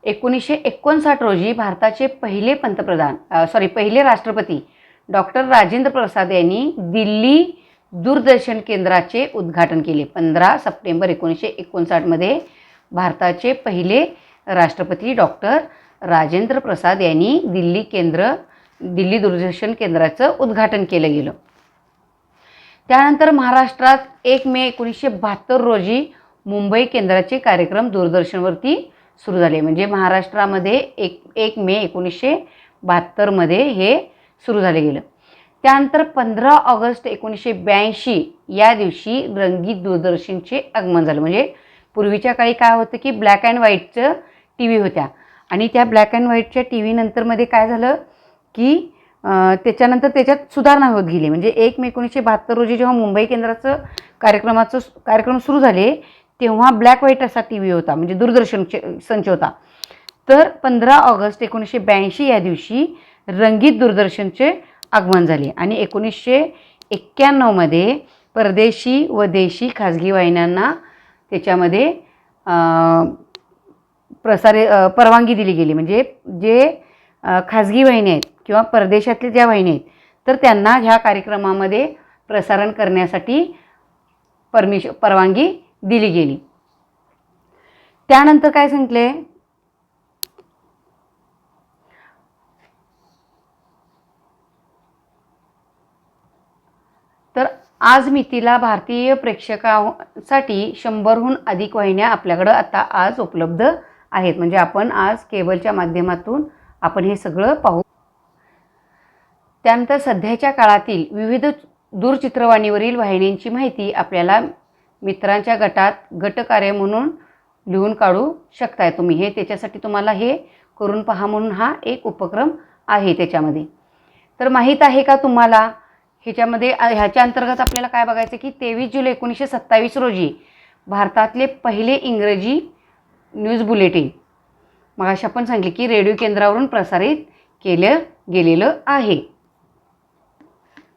1959 रोजी भारताचे पहिले राष्ट्रपती डॉक्टर राजेंद्र प्रसाद यांनी दिल्ली दूरदर्शन केंद्राचे उद्घाटन केले. 15 सप्टेंबर 1959 भारताचे पहिले राष्ट्रपती डॉक्टर राजेंद्र प्रसाद यांनी दिल्ली दूरदर्शन केंद्राचं उद्घाटन केलं गेलं. त्यानंतर महाराष्ट्रात 1 मे 1972 रोजी मुंबई केंद्राचे कार्यक्रम दूरदर्शनवरती सुरू झाले. म्हणजे महाराष्ट्रामध्ये 1 मे 1972 हे सुरू झाले गेलं. त्यानंतर 15 ऑगस्ट 1982 या दिवशी रंगीत दूरदर्शनचे आगमन झालं. म्हणजे पूर्वीच्या काळी काय होतं की ब्लॅक अँड व्हाईटचं TV होत्या आणि त्या ब्लॅक अँड व्हाईटच्या TV नंतरमध्ये काय झालं की त्याच्यानंतर त्याच्यात सुधारणा होत गेली. म्हणजे 1 मे 1972 रोजी जेव्हा मुंबई केंद्राचं कार्यक्रम सुरू झाले तेव्हा ब्लॅक व्हाईट असा TV होता म्हणजे दूरदर्शन संच होता. तर 15 ऑगस्ट 1982 या दिवशी रंगीत दूरदर्शनचे आगमन झाले आणि 1991 परदेशी व देशी खाजगी वाहिन्यांना त्याच्यामध्ये परवानगी दिली गेली. म्हणजे जे खाजगी वाहिनी आहेत किंवा परदेशातले ज्या वाहिनी आहेत तर त्यांना ह्या कार्यक्रमामध्ये प्रसारण करण्यासाठी परवानगी दिली गेली. त्यानंतर काय सांगितले तर आज मितीला भारतीय प्रेक्षकांसाठी 100हून अधिक वाहिन्या आपल्याकडं आता आज उपलब्ध आहेत. म्हणजे आपण आज केबलच्या माध्यमातून आपण हे सगळं पाहू. त्यानंतर सध्याच्या काळातील विविध दूरचित्रवाणीवरील वाहिन्यांची माहिती आपल्याला मित्रांच्या गटात गटकार्य म्हणून लिहून काढू शकताय तुम्ही. हे त्याच्यासाठी तुम्हाला हे करून पहा म्हणून हा एक उपक्रम आहे त्याच्यामध्ये. तर माहीत आहे का तुम्हाला ह्याच्यामध्ये ह्याच्या अंतर्गत आपल्याला काय बघायचं की 23 जुलै 1927 रोजी भारतातले पहिले इंग्रजी न्यूज बुलेटिन मगाशी आपण सांगितले की रेडिओ केंद्रावरून प्रसारित केलं गेलेलं आहे.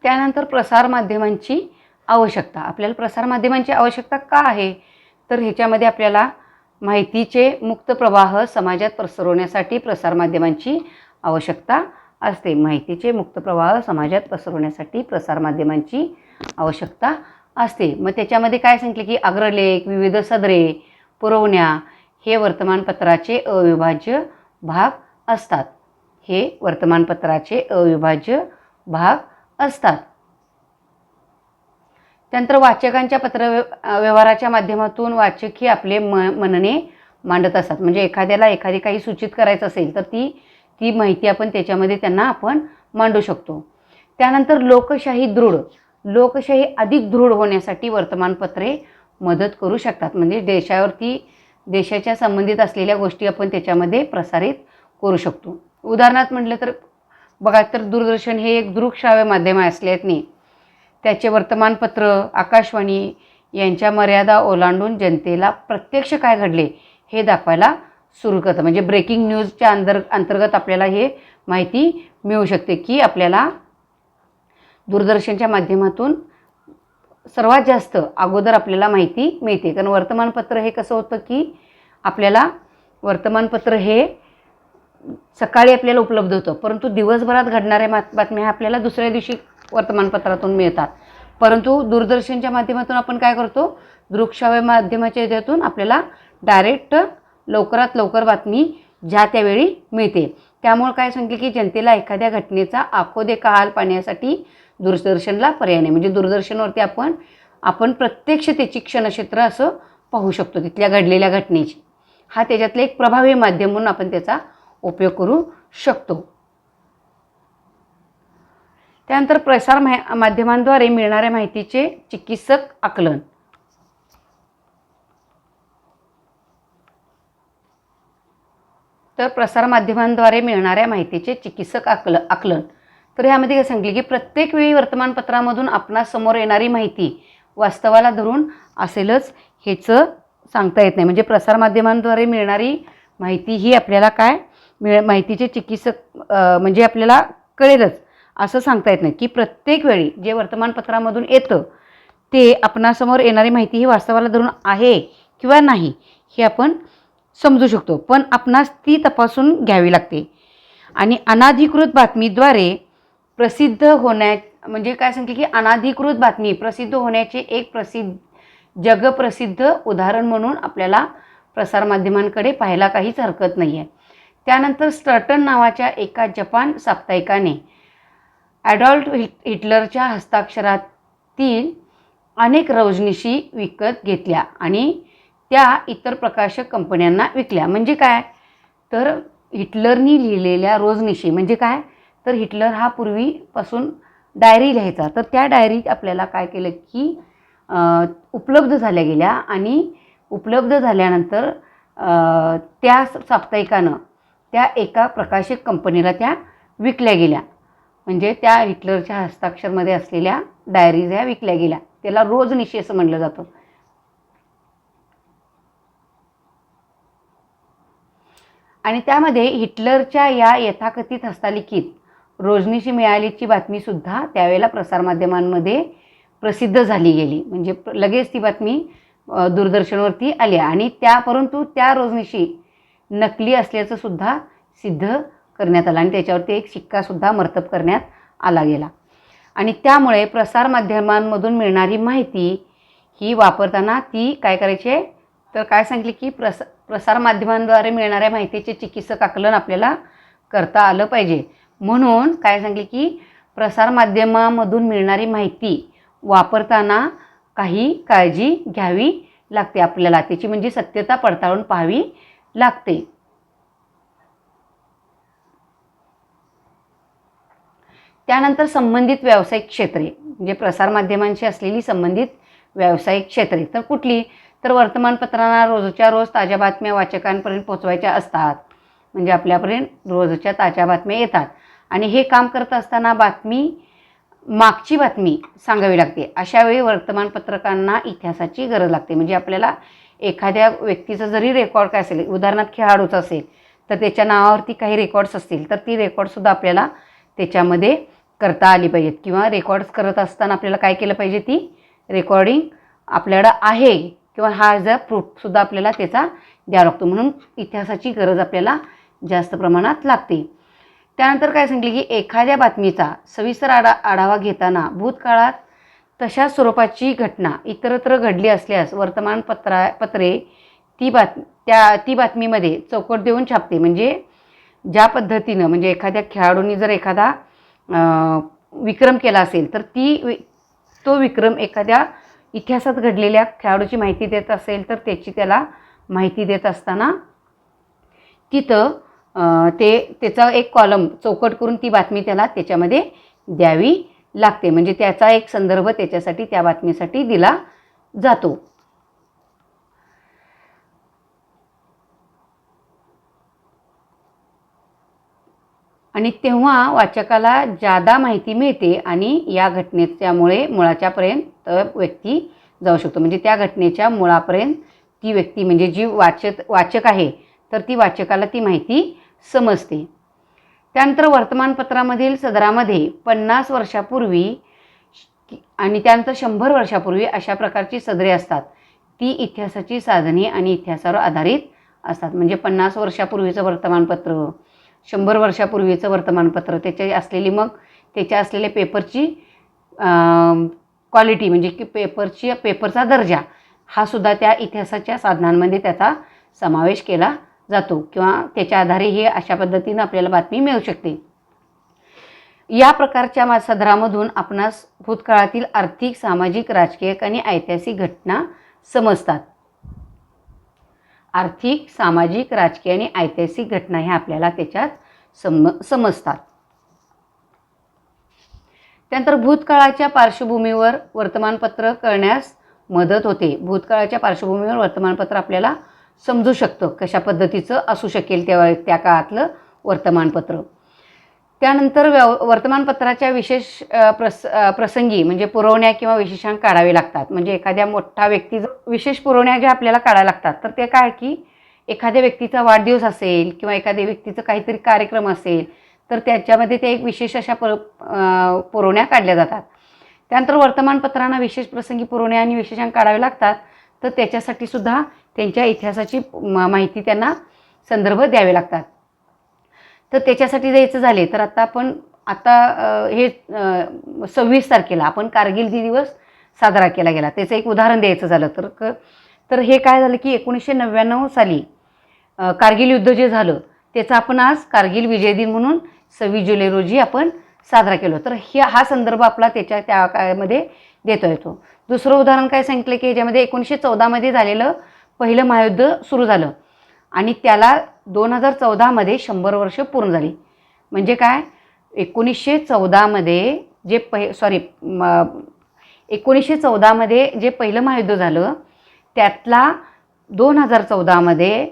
त्यानंतर प्रसारमाध्यमांची आवश्यकता. आपल्याला प्रसारमाध्यमांची आवश्यकता का आहे तर ह्याच्यामध्ये आपल्याला माहितीचे मुक्त प्रवाह समाजात पसरवण्यासाठी प्रसारमाध्यमांची आवश्यकता असते. माहितीचे मुक्त प्रवाह समाजात पसरवण्यासाठी प्रसारमाध्यमांची आवश्यकता असते. मग त्याच्यामध्ये काय सांगितले की अग्रलेख, विविध सदरे पुरवण्या हे वर्तमानपत्राचे अविभाज्य भाग असतात. हे वर्तमानपत्राचे अविभाज्य भाग असतात. त्यानंतर वाचकांच्या पत्रव्यवहाराच्या माध्यमातून वाचक हे आपले म्हणणे मांडत असतात. म्हणजे एखाद्याला एखादी काही सूचित करायचं असेल तर ती माहिती आपण त्याच्यामध्ये त्यांना आपण मांडू शकतो. त्यानंतर लोकशाही अधिक दृढ होण्यासाठी वर्तमानपत्रे मदत करू शकतात. म्हणजे देशाच्या संबंधित असलेल्या गोष्टी आपण त्याच्यामध्ये प्रसारित करू शकतो. उदाहरणार्थ म्हटलं तर बघा तर दूरदर्शन हे एक दृकश्राव्य माध्यम असल्याने त्याचे वर्तमानपत्र, आकाशवाणी यांच्या मर्यादा ओलांडून जनतेला प्रत्यक्ष काय घडले हे दाखवायला सुरू करतं. म्हणजे ब्रेकिंग न्यूजच्या अंतर्गत आपल्याला हे माहिती मिळू शकते की आपल्याला दूरदर्शनच्या माध्यमातून सर्वात जास्त अगोदर आपल्याला माहिती मिळते. कारण वर्तमानपत्र हे कसं होतं की आपल्याला वर्तमानपत्र हे सकाळी आपल्याला उपलब्ध होतं, परंतु दिवसभरात घडणाऱ्या बातम्या आपल्याला दुसऱ्या दिवशी वर्तमानपत्रातून मिळतात. परंतु दूरदर्शनच्या माध्यमातून आपण काय करतो, दृकश्राव्य माध्यमाच्या ह्याच्यातून आपल्याला डायरेक्ट लवकरात लवकर बातमी ज्या त्यावेळी मिळते. त्यामुळे काय सांगितले की जनतेला एखाद्या घटनेचा आखोदेखा हाल पाहण्यासाठी दूरदर्शनला पर्याय नाही. म्हणजे दूरदर्शनवरती आपण प्रत्यक्ष त्याची क्षणक्षेत्र असं पाहू शकतो तिथल्या घडलेल्या घटनेची. हा त्याच्यातलं एक प्रभावी माध्यम म्हणून आपण त्याचा उपयोग करू शकतो. त्यानंतर प्रसार माध्यमांद्वारे मिळणाऱ्या माहितीचे चिकित्सक आकलन. तर प्रसारमाध्यमांद्वारे मिळणाऱ्या माहितीचे चिकित्सक आकलन. तर ह्यामध्ये काय सांगितले की प्रत्येक वेळी वर्तमानपत्रामधून आपणास समोर येणारी माहिती वास्तवाला धरून असेलच ह्याचं सांगता येत नाही. म्हणजे प्रसारमाध्यमांद्वारे मिळणारी माहिती ही आपल्याला माहितीचे चिकित्सक म्हणजे आपल्याला कळेलच असं सांगता येत नाही की प्रत्येक वेळी जे वर्तमानपत्रामधून येतं ते आपणासमोर येणारी माहिती ही वास्तवाला धरून आहे किंवा नाही हे आपण समजू शकतो, पण आपणास ती तपासून घ्यावी लागते. आणि अनाधिकृत बातमीद्वारे प्रसिद्ध म्हणजे काय सांगते की अनाधिकृत बातमी प्रसिद्ध होण्याचे एक जगप्रसिद्ध उदाहरण म्हणून आपल्याला प्रसारमाध्यमांकडे पाहायला काहीच हरकत नाही आहे. त्यानंतर स्टर्टन नावाच्या एका जपान साप्ताहिकाने ॲडॉल्फ हिटलरच्या हस्ताक्षरातील अनेक रोजनिशी विकत घेतल्या आणि त्या इतर प्रकाशक कंपन्यांना विकल्या. म्हणजे काय तर हिटलरनी लिहिलेल्या रोजनिशी म्हणजे काय तर हिटलर हा पूर्वीपासून डायरी लिहायचा. तर त्या डायरीत आपल्याला काय केलं की उपलब्ध झाल्या गेल्या आणि उपलब्ध झाल्यानंतर त्या साप्ताहिकानं त्या एका प्रकाशक कंपनीला त्या विकल्या गेल्या. म्हणजे त्या हिटलरच्या हस्ताक्षरमध्ये असलेल्या डायरीज ह्या विकल्या गेल्या. त्याला रोजनिशी असं म्हणलं जातं. आणि त्यामध्ये हिटलरच्या या यथाकथित हस्तलिखित रोजनिशी मिळालीची बातमीसुद्धा त्यावेळेला प्रसारमाध्यमांमध्ये प्रसिद्ध झाली गेली. म्हणजे लगेच ती बातमी दूरदर्शनवरती आली आणि परंतु त्या रोजनिशी नकली असल्याचं सुद्धा सिद्ध करण्यात आलं आणि त्याच्यावरती एक शिक्कासुद्धा मर्तब करण्यात आला गेला. आणि त्यामुळे प्रसारमाध्यमांमधून मिळणारी माहिती ही वापरताना ती काय करायची तर काय सांगितले की प्रसारमाध्यमांद्वारे मिळणाऱ्या माहितीचे चिकित्सक आकलन आपल्याला करता आलं पाहिजे. म्हणून काय सांगितले की प्रसारमाध्यमामधून मिळणारी माहिती वापरताना काही काळजी घ्यावी लागते आपल्याला. त्याची म्हणजे सत्यता पडताळून पाहावी लागते. त्यानंतर संबंधित व्यावसायिक क्षेत्रे, म्हणजे प्रसारमाध्यमांशी असलेली संबंधित व्यावसायिक क्षेत्रे. तर कुठली? तर वर्तमानपत्रांना रोजच्या रोज ताज्या बातम्या वाचकांपर्यंत पोहोचवायच्या असतात. म्हणजे आपल्यापर्यंत रोजच्या ताज्या बातम्या येतात आणि हे काम करत असताना मागची बातमी सांगावी लागते. अशावेळी वर्तमानपत्रकांना इतिहासाची गरज लागते. म्हणजे आपल्याला एखाद्या व्यक्तीचं जरी रेकॉर्ड काय असेल, उदाहरणार्थ खेळाडूचं असेल तर त्याच्या नावावरती काही रेकॉर्ड्स असतील तर ती रेकॉर्डसुद्धा आपल्याला त्याच्यामध्ये करता आली पाहिजेत. किंवा रेकॉर्ड्स करत असताना आपल्याला काय केलं पाहिजे, ती रेकॉर्डिंग आपल्याकडं आहे किंवा हा ॲज अ प्रूफसुद्धा आपल्याला त्याचा द्यावा लागतो. म्हणून इतिहासाची गरज आपल्याला जास्त प्रमाणात लागते. त्यानंतर काय सांगितले की एखाद्या बातमीचा सविस्तर आढावा घेताना भूतकाळात तशा स्वरूपाची घटना इतरत्र घडली असल्यास वर्तमानपत्रे ती बातमीमध्ये चौकट देऊन छापते. म्हणजे ज्या पद्धतीनं, म्हणजे एखाद्या खेळाडूंनी जर एखादा विक्रम केला असेल तर तो विक्रम एखाद्या इतिहासात घडलेल्या खेळाडूची माहिती देत असेल तर त्याला माहिती देत असताना तिथं त्याचा एक कॉलम चौकट करून ती बातमी त्याला त्याच्यामध्ये द्यावी लागते. म्हणजे त्याचा एक संदर्भ त्याच्यासाठी, त्या बातमीसाठी दिला जातो. आणि तेव्हा वाचकाला जादा माहिती मिळते आणि या घटनेच्यामुळे मुळाच्यापर्यंत व्यक्ती जाऊ शकतो. म्हणजे त्या घटनेच्या मुळापर्यंत ती व्यक्ती, म्हणजे जी वाचक आहे तर ती वाचकाला ती माहिती समजते. त्यानंतर वर्तमानपत्रामधील सदरामध्ये 50 वर्षापूर्वी आणि त्यानंतर 100 वर्षापूर्वी अशा प्रकारची सदरे असतात. ती इतिहासाची साधने आणि इतिहासावर आधारित असतात. म्हणजे 50 वर्षापूर्वीचं वर्तमानपत्र, 100 वर्षापूर्वीचं वर्तमानपत्र, त्याच्या असलेल्या पेपरची क्वालिटी, म्हणजे की पेपरचा दर्जा हा सुद्धा त्या इतिहासाच्या साधनांमध्ये त्याचा समावेश केला जातो किंवा त्याच्या आधारे हे अशा पद्धतीनं आपल्याला बातमी मिळू शकते. या प्रकारच्या सदरामधून आपणास भूतकाळातील आर्थिक, सामाजिक, राजकीय आणि ऐतिहासिक घटना समजतात. आर्थिक, सामाजिक, राजकीय आणि ऐतिहासिक घटना ह्या आपल्याला त्याच्यात समजतात. त्यानंतर भूतकाळाच्या पार्श्वभूमीवर वर्तमानपत्र कळण्यास मदत होते. भूतकाळाच्या पार्श्वभूमीवर वर्तमानपत्र आपल्याला समजू शकतं कशा पद्धतीचं असू शकेल त्या काळातलं वर्तमानपत्र. त्यानंतर वर्तमानपत्राच्या विशेष प्रसंगी म्हणजे पुरवण्या किंवा विशेषांक काढावे लागतात. म्हणजे एखाद्या मोठा व्यक्तीचं विशेष पुरवण्या ज्या आपल्याला काढायला लागतात तर ते काय की एखाद्या व्यक्तीचा वाढदिवस असेल किंवा एखाद्या व्यक्तीचं काहीतरी कार्यक्रम असेल तर त्याच्यामध्ये ते एक विशेष अशा पुरवण्या काढल्या जातात. त्यानंतर वर्तमानपत्रांना विशेष प्रसंगी पुरवण्या आणि विशेषांक काढावे लागतात. तर त्याच्यासाठी सुद्धा त्यांच्या इतिहासाची माहिती त्यांना संदर्भ द्यावे लागतात. तर त्याच्यासाठी द्यायचं झाले तर आता हे 26 तारखेला आपण कारगिल दिवस साजरा केला गेला. त्याचं एक उदाहरण द्यायचं झालं तर हे काय झालं की 1999 साली कारगिल युद्ध जे झालं त्याचा आपण आज कारगिल विजय दिन म्हणून 26 जुलै रोजी आपण साजरा केलो. तर हा संदर्भ आपला त्या काळामध्ये देता येतो. दुसरं उदाहरण काय सांगितलं की ह्याच्यामध्ये 1914 झालेलं पहिलं महायुद्ध सुरू झालं आणि त्याला 2014 100 वर्ष पूर्ण झाली. म्हणजे काय 1914 जे पहिलं महायुद्ध झालं त्यातला 2014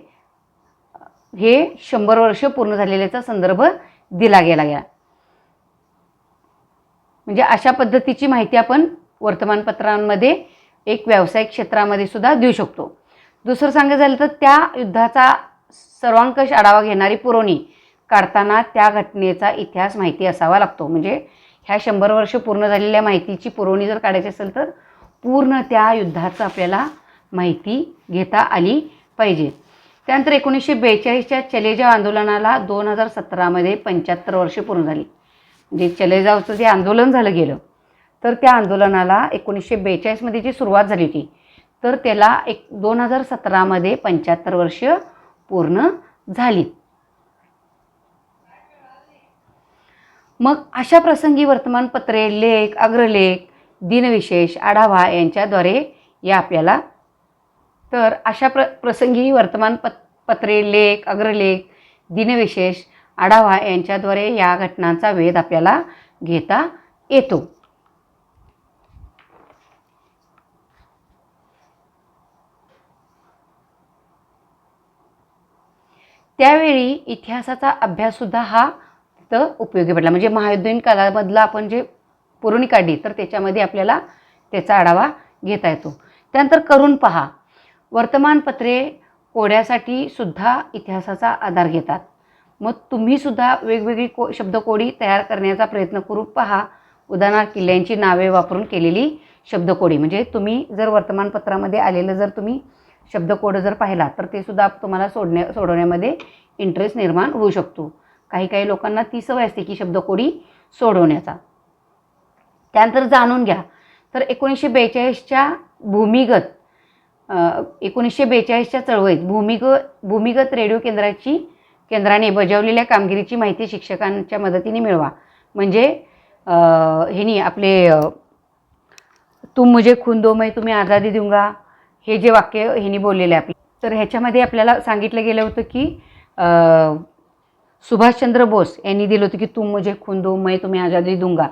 हे 100 वर्ष पूर्ण झालेल्याचा संदर्भ दिला गेला. म्हणजे अशा पद्धतीची माहिती आपण वर्तमानपत्रांमध्ये एक व्यावसायिक क्षेत्रामध्ये सुद्धा देऊ शकतो. दुसरं सांगायचं झालं तर त्या युद्धाचा सर्वांकष आढावा घेणारी पुरवणी काढताना त्या घटनेचा इतिहास माहिती असावा लागतो. म्हणजे ह्या 100 वर्ष पूर्ण झालेल्या माहितीची पुरवणी जर काढायची असेल तर पूर्ण त्या युद्धाचं आपल्याला माहिती घेता आली पाहिजे. त्यानंतर 1942च्या चलेजाव आंदोलनाला 2017 75 वर्ष पूर्ण झाली. म्हणजे चलेजावचं जे आंदोलन झालं गेलं तर त्या आंदोलनाला 1942 जी सुरुवात झाली होती तर त्याला 2017 75 वर्ष पूर्ण झाली. मग अशा प्रसंगी वर्तमानपत्रे, लेख, अग्रलेख, दिनविशेष, आढावा यांच्याद्वारे या आपल्याला तर अशा प्रसंगी वर्तमानपत्रे, लेख, अग्रलेख, दिनविशेष, आढावा यांच्याद्वारे या घटनांचा वेध आपल्याला घेता येतो. त्यावेळी इतिहासाचा अभ्याससुद्धा हा तिथं उपयोगी पडला. म्हणजे महायुद्धीन काळामधला आपण जे पुरवणी काढली तर त्याच्यामध्ये आपल्याला त्याचा आढावा घेता येतो. त्यानंतर करून पहा. वर्तमानपत्रे कोड्यासाठी सुद्धा इतिहासाचा आधार घेतात. मग तुम्हीसुद्धा वेगवेगळी शब्दकोडी तयार करण्याचा प्रयत्न करून पहा. उदाहरणार्थ किल्ल्यांची नावे वापरून केलेली शब्दकोडी. म्हणजे तुम्ही जर वर्तमानपत्रामध्ये आलेलं जर तुम्ही शब्दकोड जर पाहिला तर ते सुद्धा तुम्हाला सोडवण्यामध्ये इंटरेस्ट निर्माण होऊ शकतो. काही लोकांना ती सवय असते की शब्दकोडी सोडवण्याचा. त्यानंतर जाणून घ्या. तर 1942च्या 1942च्या चळवळीत भूमिगत रेडिओ केंद्राने बजावलेल्या कामगिरीची माहिती शिक्षकांच्या मदतीने मिळवा. म्हणजे ह्यानी आपले तुम मुझे खून दो मैं तुम्हें आज़ादी दूंगा हे जे वाक्य ह्यानी बोललेलं आहे आपले, तर ह्याच्यामध्ये आपल्याला सांगितलं गेलं होतं की सुभाषचंद्र बोस यांनी दिलं होतं की तुम मुझे खून दो मैं तुम्हें आज़ादी दूंगा.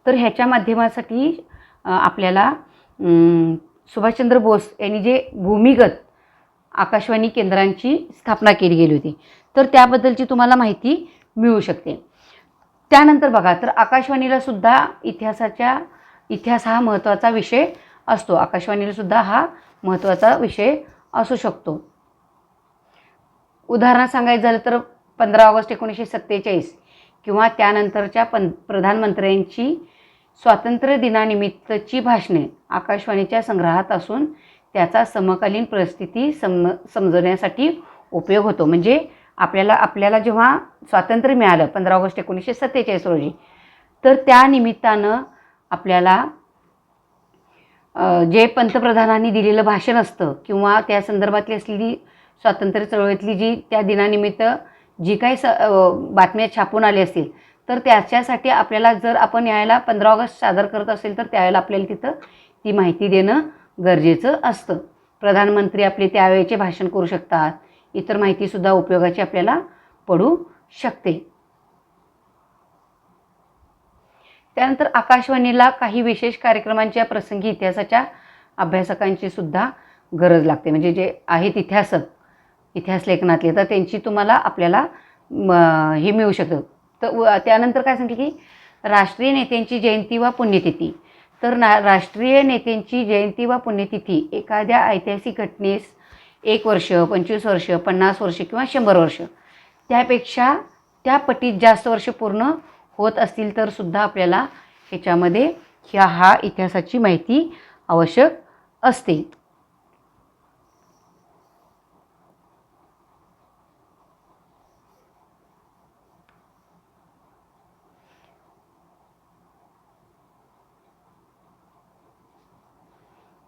तर ह्याच्या माध्यमासाठी आपल्याला सुभाषचंद्र बोस यांनी जे भूमिगत आकाशवाणी केंद्रांची स्थापना केली गेली होती तर त्याबद्दलची तुम्हाला माहिती मिळू शकते. त्यानंतर बघा, तर आकाशवाणीला सुद्धा इतिहास हा महत्त्वाचा विषय असतो. आकाशवाणीला सुद्धा हा महत्त्वाचा विषय असू शकतो. उदाहरण सांगायचं झालं तर 15 ऑगस्ट 1947 किंवा त्यानंतरच्या प्रधानमंत्र्यांची स्वातंत्र्य दिनानिमित्तची भाषणे आकाशवाणीच्या संग्रहात असून त्याचा समकालीन परिस्थिती समजण्यासाठी उपयोग होतो. म्हणजे आपल्याला जेव्हा स्वातंत्र्य मिळालं 15 ऑगस्ट 1947 रोजी, तर त्या निमित्तानं आपल्याला जे पंतप्रधानांनी दिलेलं भाषण असतं किंवा त्या संदर्भातली असलेली स्वातंत्र्य चळवळीतली जी त्या दिनानिमित्त जी काही बातम्या छापून आली असतील तर त्याच्यासाठी आपल्याला जर आपण यायला 15 ऑगस्ट सादर करत असेल तर त्यावेळेला आपल्याला तिथं ती माहिती देणं गरजेचं असतं. प्रधानमंत्री आपले त्यावेळेचे भाषण करू शकतात. इतर माहितीसुद्धा उपयोगाची आपल्याला पडू शकते. त्यानंतर आकाशवाणीला काही विशेष कार्यक्रमांच्या प्रसंगी इतिहासाच्या अभ्यासकांची सुद्धा गरज लागते. म्हणजे जे आहेत इतिहास लेखनातले, तर त्यांची आपल्याला हे मिळू शकतं. तर त्यानंतर काय सांगते की राष्ट्रीय नेत्यांची जयंती वा पुण्यतिथी. तर राष्ट्रीय नेत्यांची जयंती वा पुण्यतिथी एखाद्या ऐतिहासिक घटनेस 1 वर्ष, 25 वर्ष, 50 वर्ष किंवा 100 वर्ष त्यापेक्षा त्या पटीत जास्त वर्ष पूर्ण होत असतील तर सुद्धा आपल्याला ह्याच्यामध्ये हा इतिहासाची माहिती आवश्यक असते.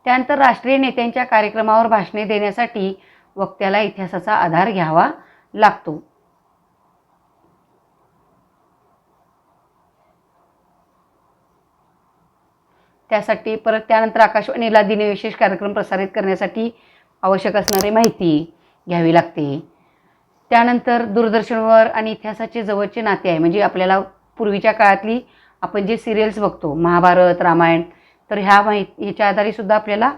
त्यानंतर राष्ट्रीय नेत्यांच्या कार्यक्रमावर भाषणे देण्यासाठी वक्त्याला इतिहासाचा आधार घ्यावा लागतो. त्यासाठी त्यानंतर आकाशवाणीला दिनविशेष कार्यक्रम प्रसारित करण्यासाठी आवश्यक असणारी माहिती घ्यावी लागते. त्यानंतर दूरदर्शनवर आणि इतिहासाचे जवळचे नाते आहे. म्हणजे आपल्याला पूर्वीच्या काळातली आपण जे सिरियल्स बघतो महाभारत, रामायण, तर ह्याच्या आधारे सुद्धा आपल्याला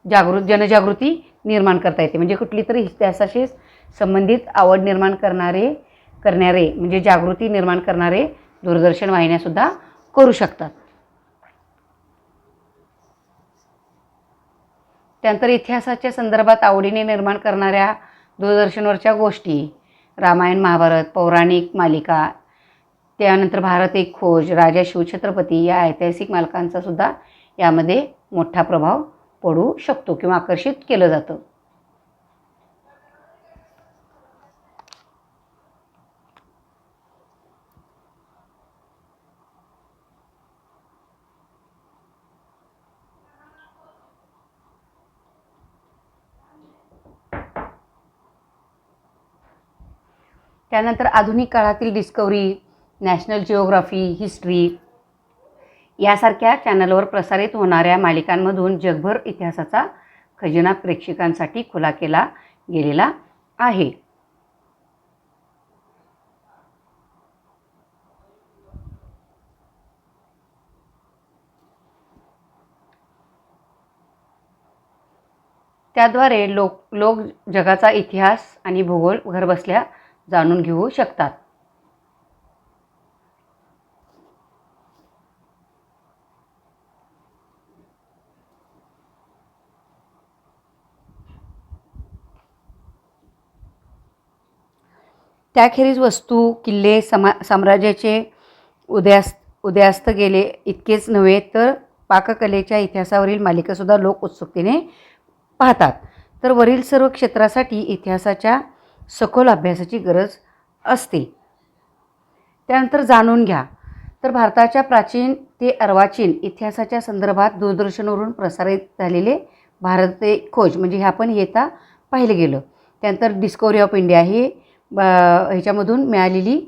जनजागृती निर्माण करता येते. म्हणजे कुठली तरी इतिहासाशी संबंधित आवड निर्माण करणारे म्हणजे जागृती निर्माण करणारे दूरदर्शन वाहिन्यासुद्धा करू शकतात. त्यानंतर इतिहासाच्या संदर्भात आवडीने निर्माण करणाऱ्या दूरदर्शनवरच्या गोष्टी, रामायण, महाभारत, पौराणिक मालिका, त्यानंतर भारत एक खोज, राजा शिवछत्रपती या ऐतिहासिक मालिकांचा सुद्धा यामध्ये मोठा प्रभाव पडू शकतो किंवा आकर्षित केलं जातं. त्यानंतर आधुनिक काळातील डिस्कवरी, नॅशनल जिओग्राफी, हिस्ट्री यासारख्या चॅनलवर प्रसारित होणाऱ्या मालिकांमधून जगभर इतिहासाचा खजिना प्रेक्षकांसाठी खुला केला गेलेला आहे. त्याद्वारे लोक जगाचा इतिहास आणि भूगोल घरबसल्या जाणून घेऊ शकतात. त्याखेरीज वस्तू, किल्ले, साम्राज्याचे उदयास्त गेले इतकेच नव्हे तर पाककलेच्या इतिहासावरील मालिकासुद्धा लोक उत्सुकतेने पाहतात. तर वरील सर्व क्षेत्रासाठी इतिहासाच्या सखोल अभ्यासाची गरज असते. त्यानंतर जाणून घ्या. तर भारताच्या प्राचीन ते अर्वाचीन इतिहासाच्या संदर्भात दूरदर्शनवरून प्रसारित झालेले भारत खोज म्हणजे हे आपण येता पाहिलं गेलं. त्यानंतर डिस्कवरी ऑफ इंडिया ही ह्याच्यामधून मिळालेली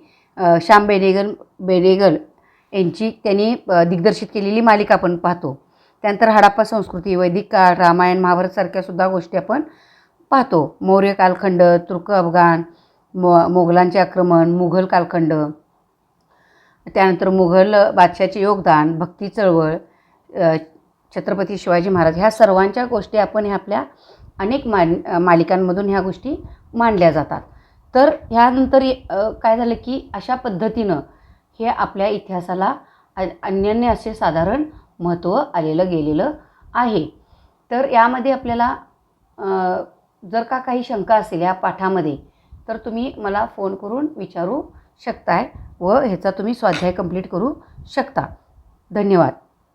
श्याम बेनेगल यांची त्यांनी दिग्दर्शित केलेली मालिका आपण पाहतो. त्यानंतर हडप्पा संस्कृती, वैदिक काळ, रामायण, महाभारतसारख्या सुद्धा गोष्टी आपण पाहतो. मौर्य कालखंड, तुर्क अफगाण, मोगलांचे आक्रमण, मुघल कालखंड, त्यानंतर मुघल बादशाचे योगदान, भक्ती चळवळ, छत्रपती शिवाजी महाराज, ह्या सर्वांच्या गोष्टी आपण ह्या आपल्या अनेक मालिकांमधून ह्या गोष्टी मांडल्या जातात. तर ह्यानंतर काय झालं की अशा पद्धतीनं हे आपल्या इतिहासाला अन्यान्य असे साधारण महत्त्व आलेलं गेलेलं आहे. तर यामध्ये आपल्याला जर का काही शंका असेल या पाठामध्ये तर तुम्ही मला फोन करून विचारू शकताय व ह्याचा तुम्ही स्वाध्याय कंप्लीट करू शकता. धन्यवाद.